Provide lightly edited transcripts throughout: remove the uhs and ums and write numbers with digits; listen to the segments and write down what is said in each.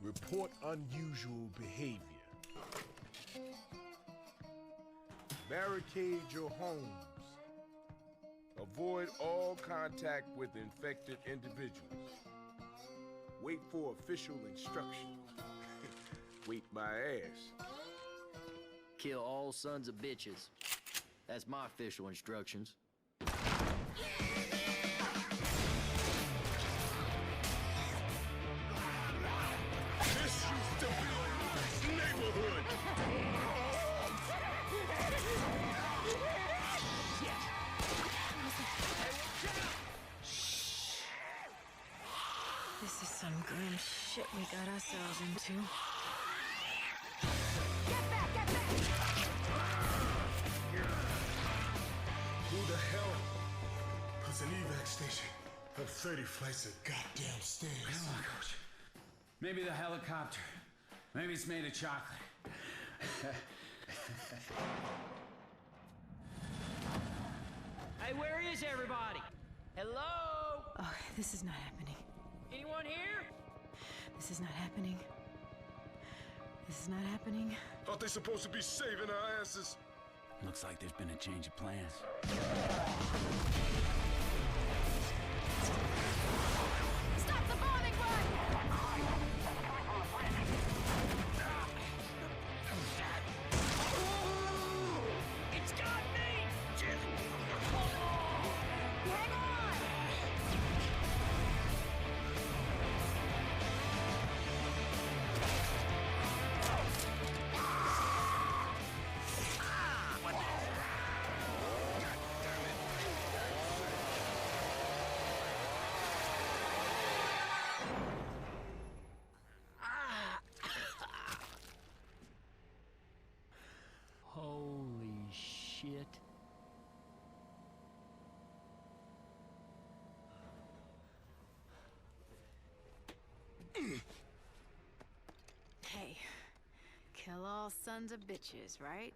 Report unusual behavior. Barricade your homes. Avoid all contact with infected individuals. Wait for official instructions. Wait my ass. Kill all sons of bitches. That's my official instructions. This used to be a nice neighborhood. This is some grim shit we got ourselves into. Who the hell puts an evac station up 30 flights of goddamn stairs? Come on, Coach. Maybe the helicopter. Maybe it's made of chocolate. Hey, where is everybody? Hello? Oh, this is not happening. Anyone here? This is not happening. This is not happening. Aren't they supposed to be saving our asses? Looks like there's been a change of plans. Stop the bombing run! It's got me! Hang on! Holy shit. Hey, kill all sons of bitches, right?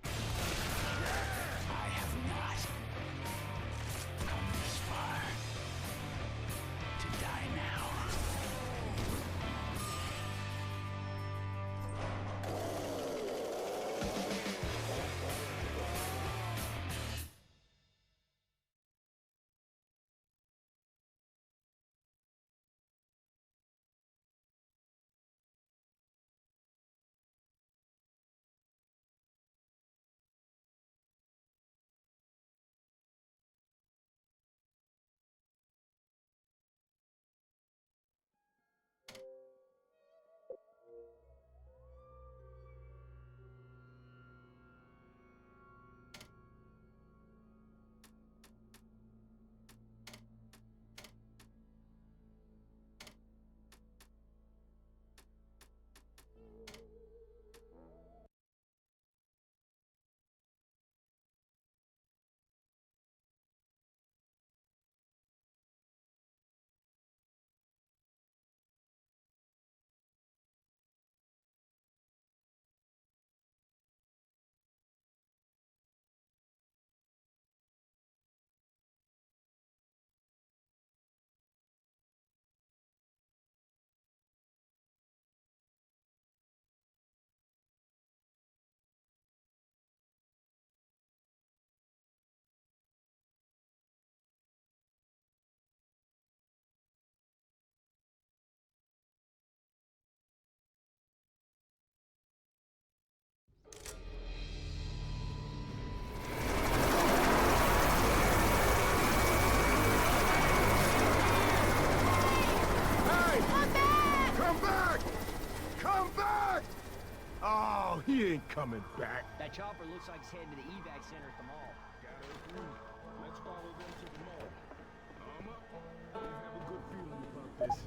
I have not come this far to die now. Oh, he ain't coming back. That chopper looks like it's heading to the evac center at the mall. Gotta agree. Let's follow them to the mall. Arm up. I have a good feeling about this.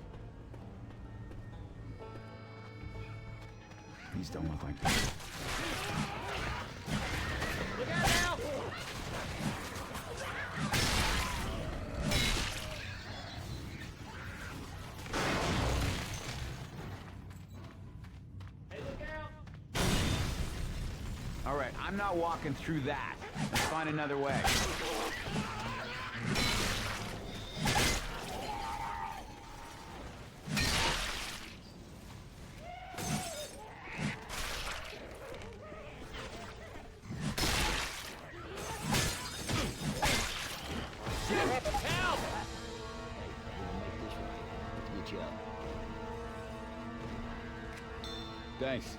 These don't look like that. Look out now! Hey, look out! All right, I'm not walking through that. Let's find another way. Help! Hey, we'll make this right. Let's get you up. Thanks.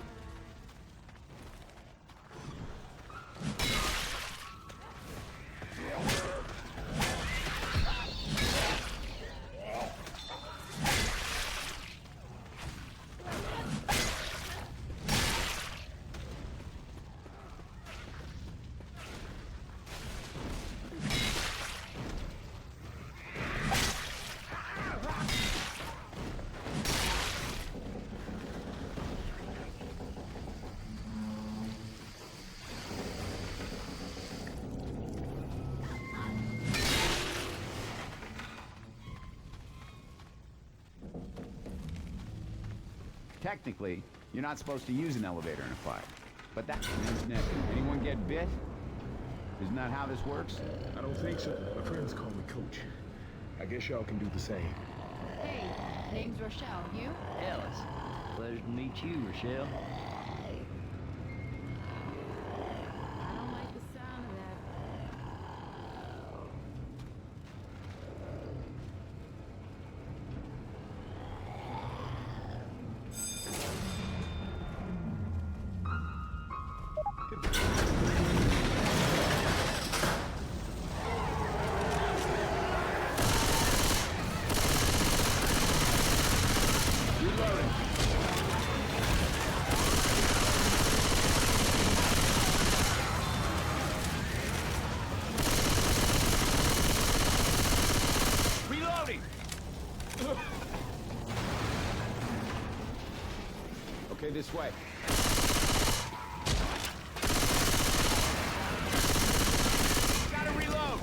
Technically, you're not supposed to use an elevator in a fire. But that means never. Anyone get bit? Isn't that how this works? I don't think so. My friends call me Coach. I guess y'all can do the same. Hey, name's Rochelle. You? Ellis, pleasure to meet you, Rochelle. I don't like the sound of that. Reloading! Okay, this way. Gotta reload!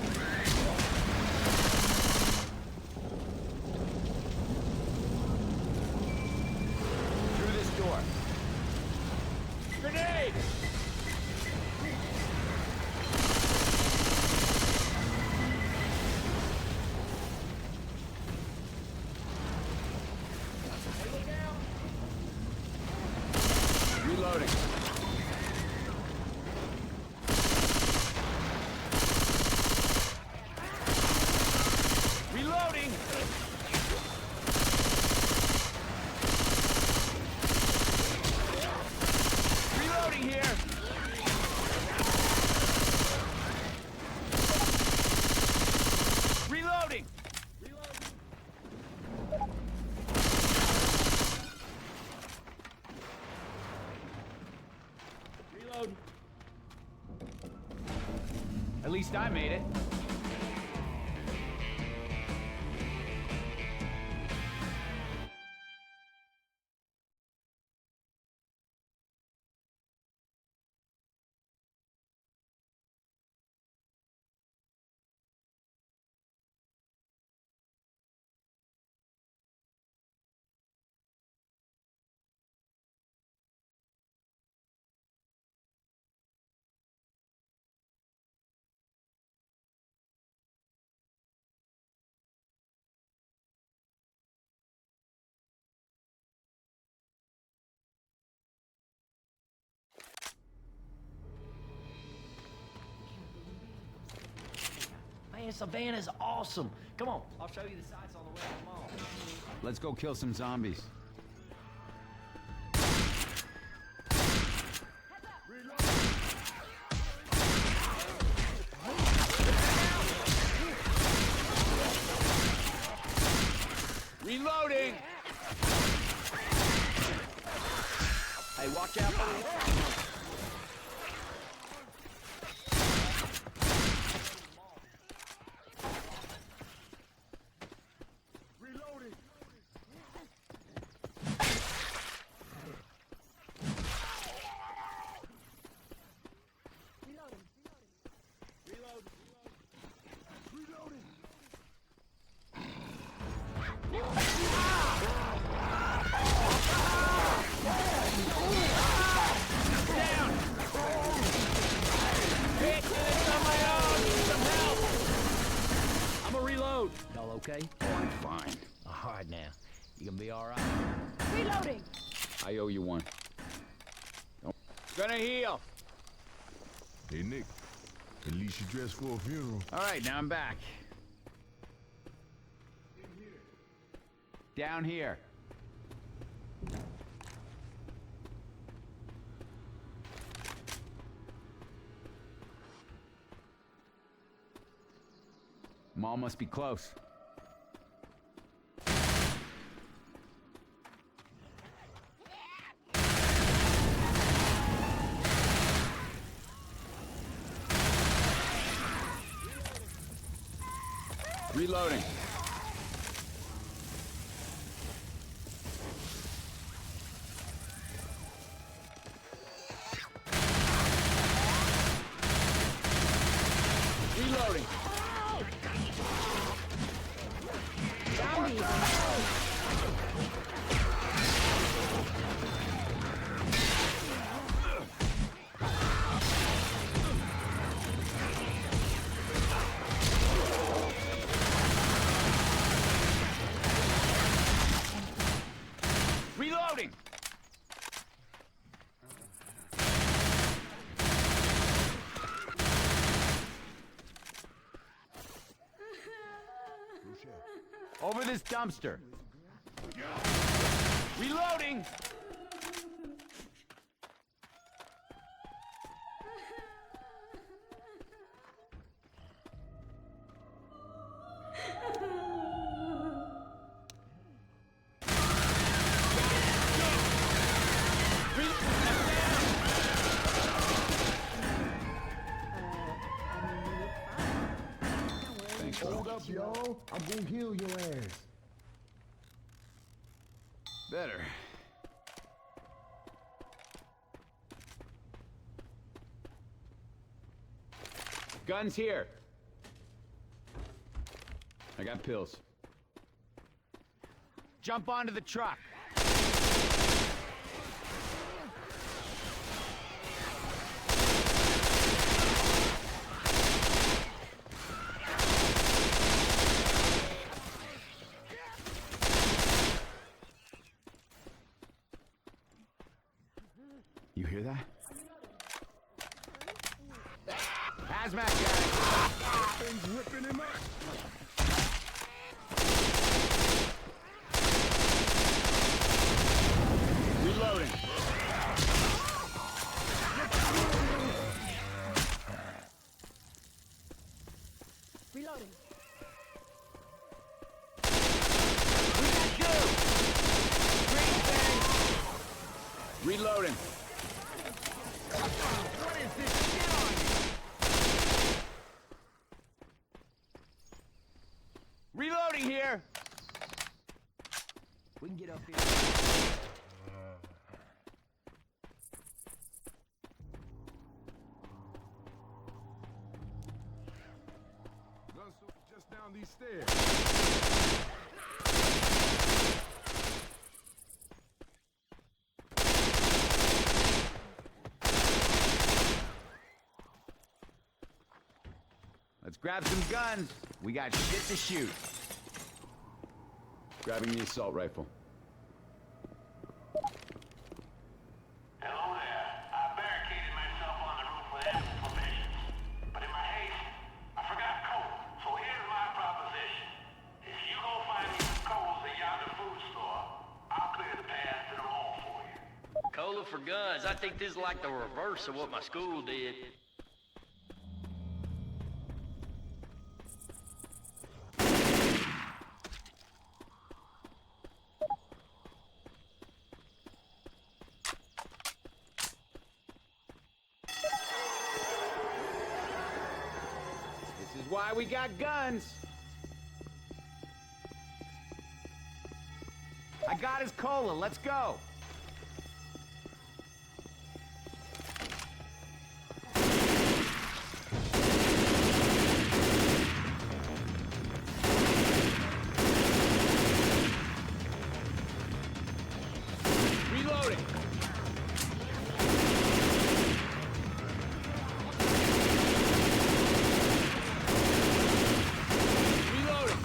Through this door. Grenade! Reloading. Reloading! Reloading here! Reloading! Reload. At least I made it. Man, Savannah's awesome. Come on, I'll show you the sights on the way to the mall. Let's go kill some zombies. Reloading! Hey, watch out for the Y'all okay? I'm fine. All right now. You gonna be all right? Reloading! I owe you one. Gonna heal. Hey, Nick. At least you dressed for a funeral. All right, now I'm back. Down here. Mall must be close. Reloading. Reloading. Reloading. Over this dumpster. Reloading! Thanks, bro. Hold up, yo. I'm gonna heal your ass. Better. Guns here. I got pills. Jump onto the truck. You hear that? Hazmat guy! Things ripping him up. Reloading. Reloading. We got you! Green thing! Reloading. What is this shit on you? Reloading here! We can get up here. Gun store just down these stairs. Let's grab some guns. We got shit to shoot. Grabbing the assault rifle. Hello there. I barricaded myself on the roof with ample provisions. But in my haste, I forgot coal. So here's my proposition. If you go find me some coals at yonder food store, I'll clear the path to the mall for you. Cola for guns. I think this is like the reverse of what my school did. This is why we got guns. I got his cola. Let's go. Reloading. Reloading.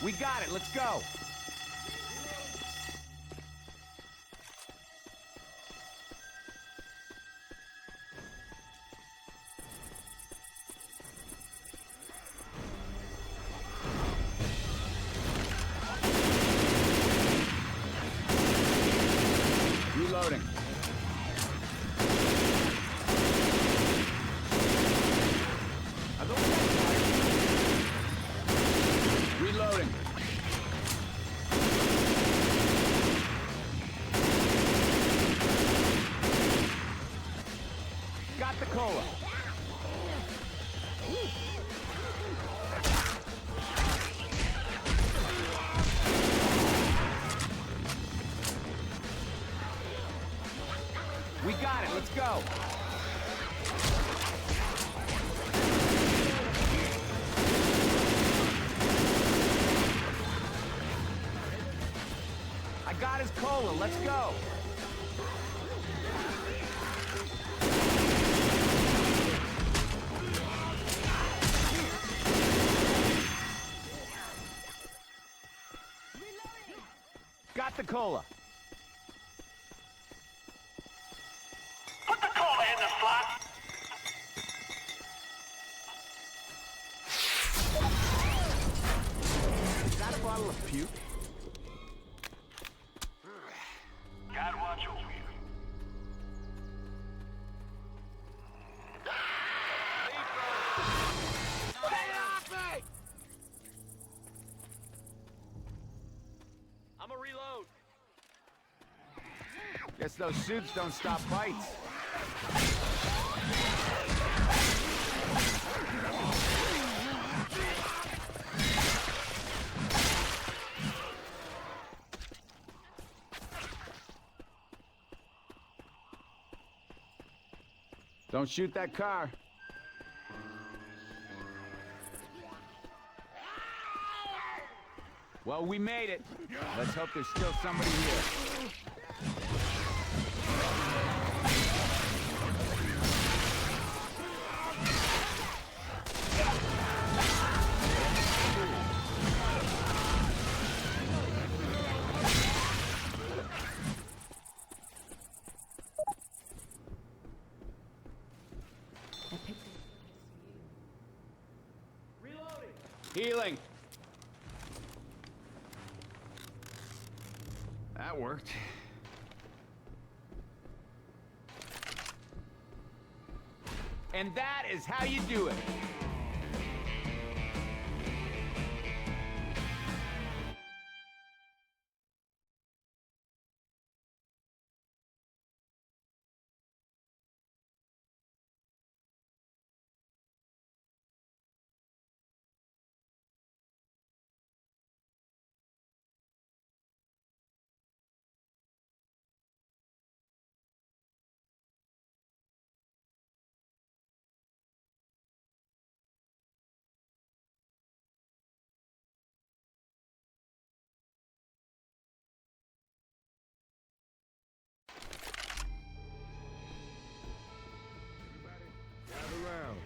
We got it, let's go! Reloading. Are those guys firing? Reloading. Got the cola. We got it, let's go. I got his cola, let's go. Got the cola. Put the cola in the slot. Is that a bottle of puke? Gotta watch over you. I'm a reload. Guess those suits don't stop bites. Don't shoot that car. Well, we made it. Let's hope there's still somebody here. Healing. That worked. And that is how you do it. Gather round.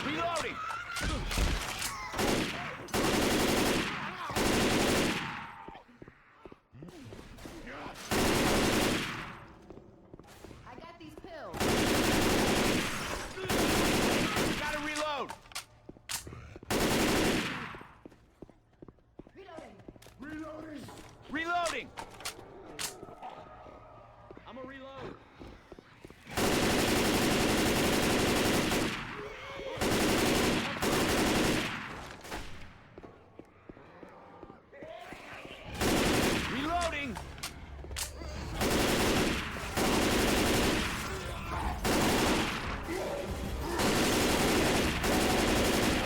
Reloading. I got these pills. Gotta reload. Reloading. Reloading. I'm a reload. Reloading.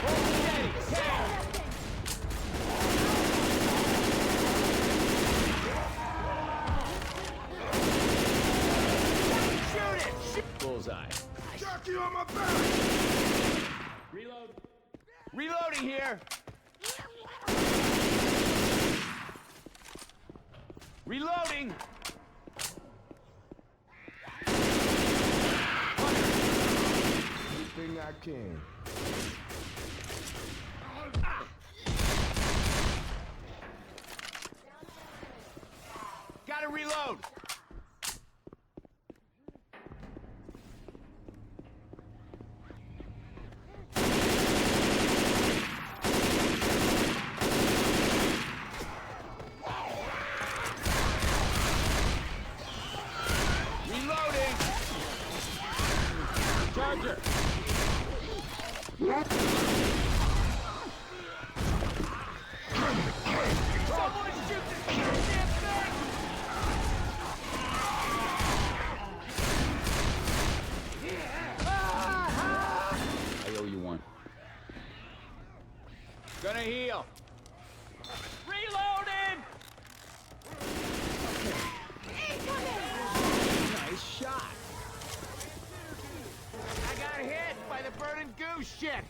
Hold steady. Shoot it. Bullseye. Jockey on my back! Reload. Reloading here. Reloading! Anything I can. Gotta reload! Reloading! Charger! Someone shoot this goddamn thing! I owe you one. Gonna heal. Reloading! Nice shot. I got hit by the burning goose shit.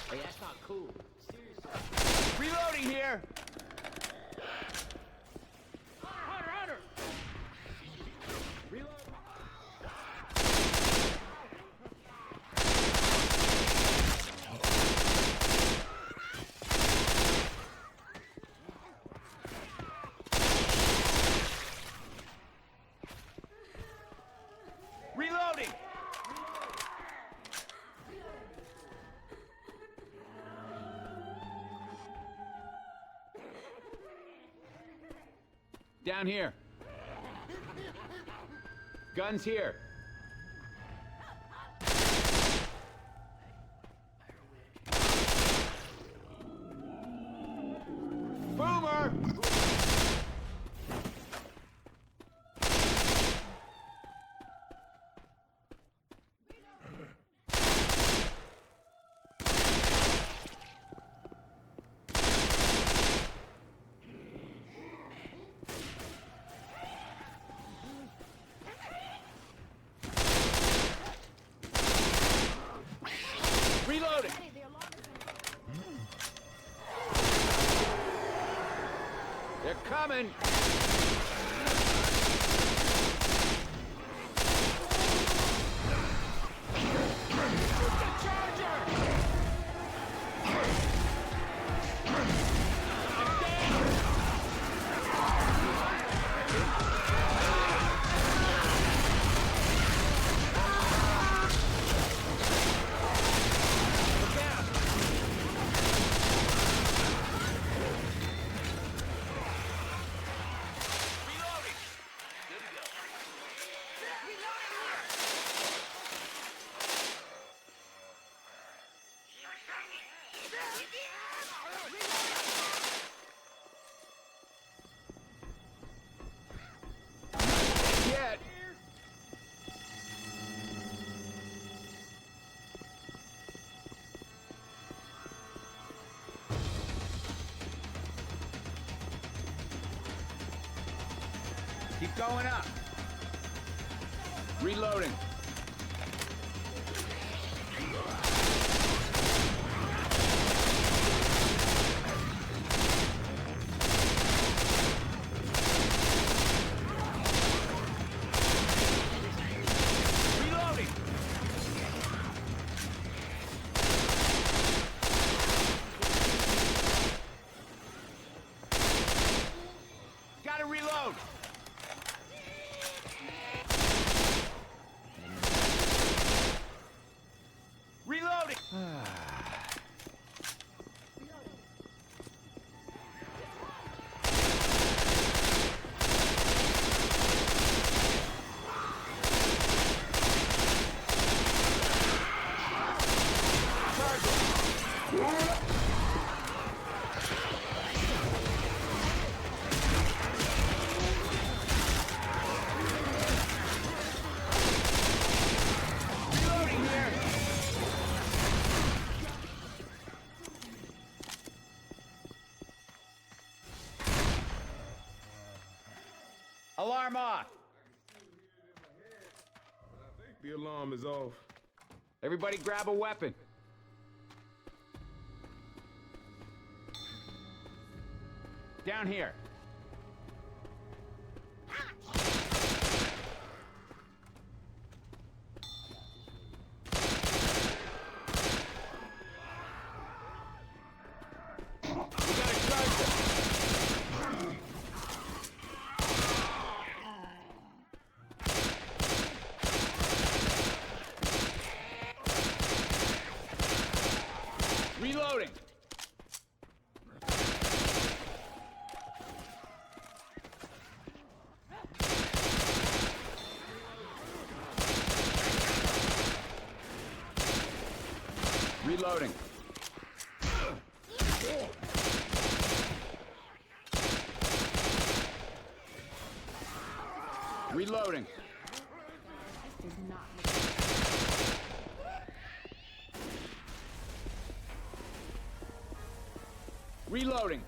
Hey, that's not cool. Seriously. Reloading here. Hunter, Hunter! Reload. Reloading. Down here. Guns here. Boomer! Reloading! They're coming! Yet. Keep going up. Reloading. Reloading. Gotta reload. alarm off. I think the alarm is off. Everybody grab a weapon. Down here. We got a charger. Reloading. Reloading. Reloading. This does not look Reloading.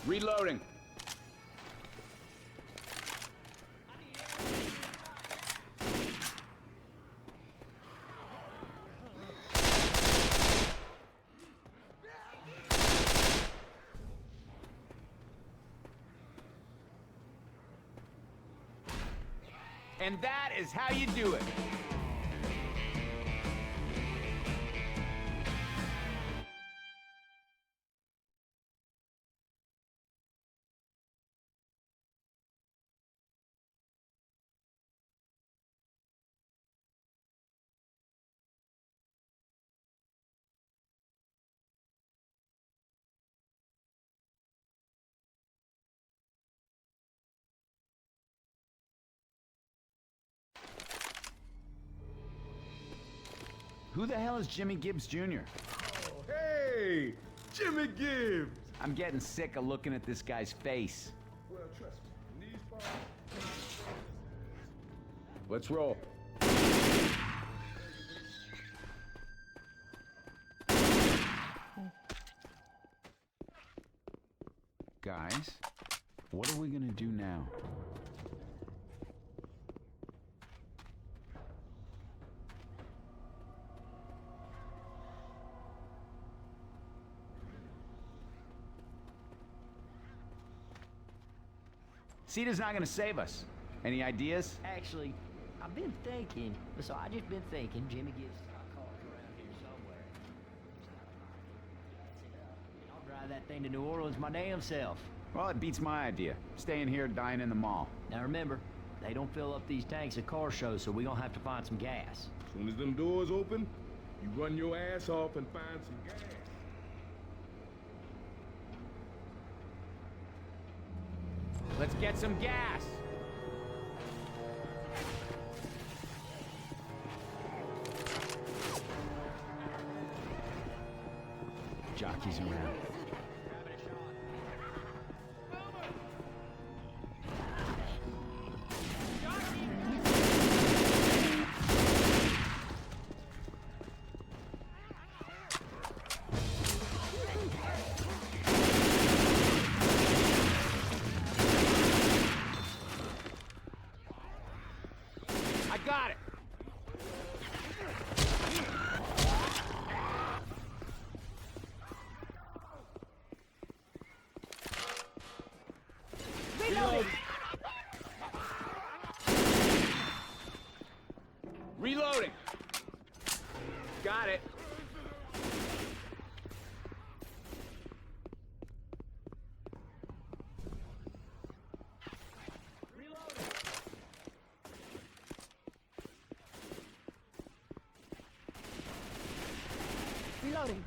Reloading. And that is how you do it. Who the hell is Jimmy Gibbs Jr.? Oh, hey! Jimmy Gibbs! I'm getting sick of looking at this guy's face. Well, trust me, in these parts... Let's roll. Guys, what are we gonna do now? CETA's not gonna save us. Any ideas? Actually, I've been thinking. So I just been thinking. Jimmy gives cars around here somewhere. I'll drive that thing to New Orleans my damn self. Well, it beats my idea. Staying here, dying in the mall. Now remember, they don't fill up these tanks at car shows, so we gonna have to find some gas. As soon as them doors open, you run your ass off and find some gas. Let's get some gas. Jockeys around. I got it. Reloading. Reloading. Got it. Reloading.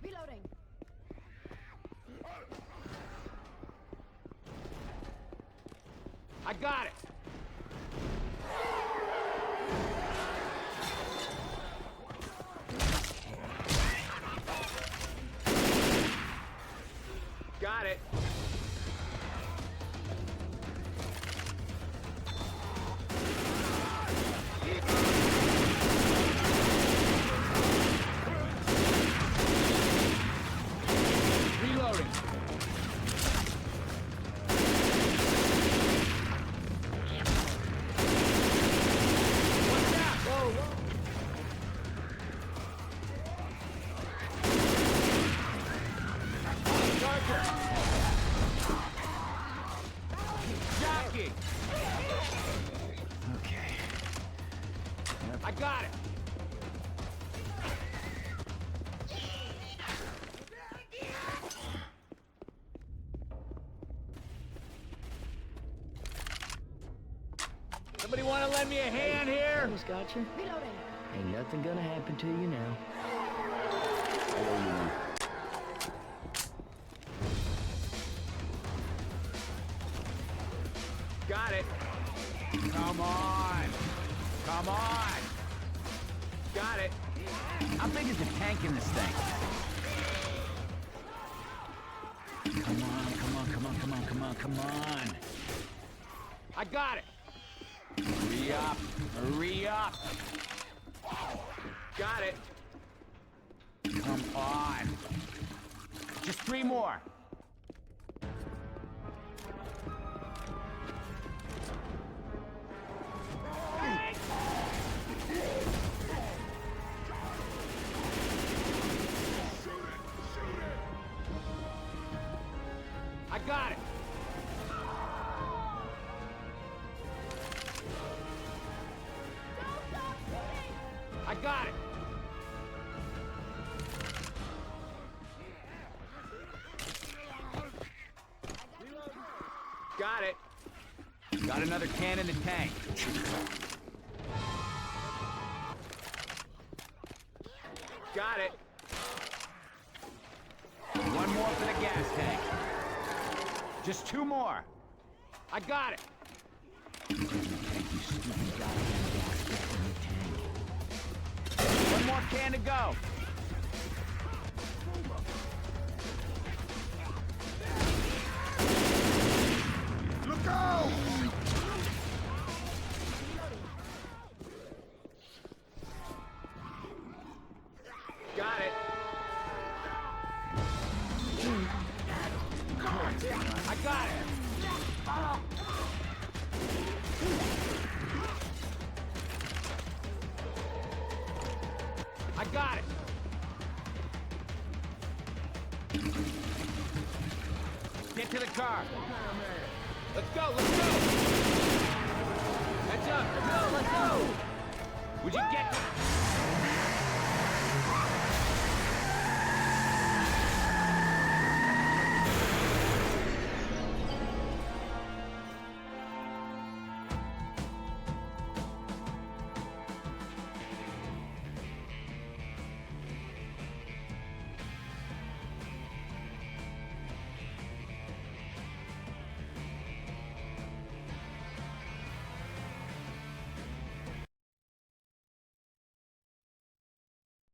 Reloading. I got it. Got it. I got it. Somebody want to lend me a hand here? Almost got you. Ain't nothing gonna happen to you now. Got it. Come on. Come on. Got it. How big is the tank in this thing? Come on, come on, come on, come on, come on, come on. I got it. Hurry up. Hurry up. Got it. Come on. Just 3 more. I got it. I got it. Got it. Got another can in the tank. Got it. One more for the gas tank. Just 2 more. I got it. One more can to go. Look out! Got it. I got it. I got it. Get to the car. Let's go, let's go. Heads up. Let's go. Would you get to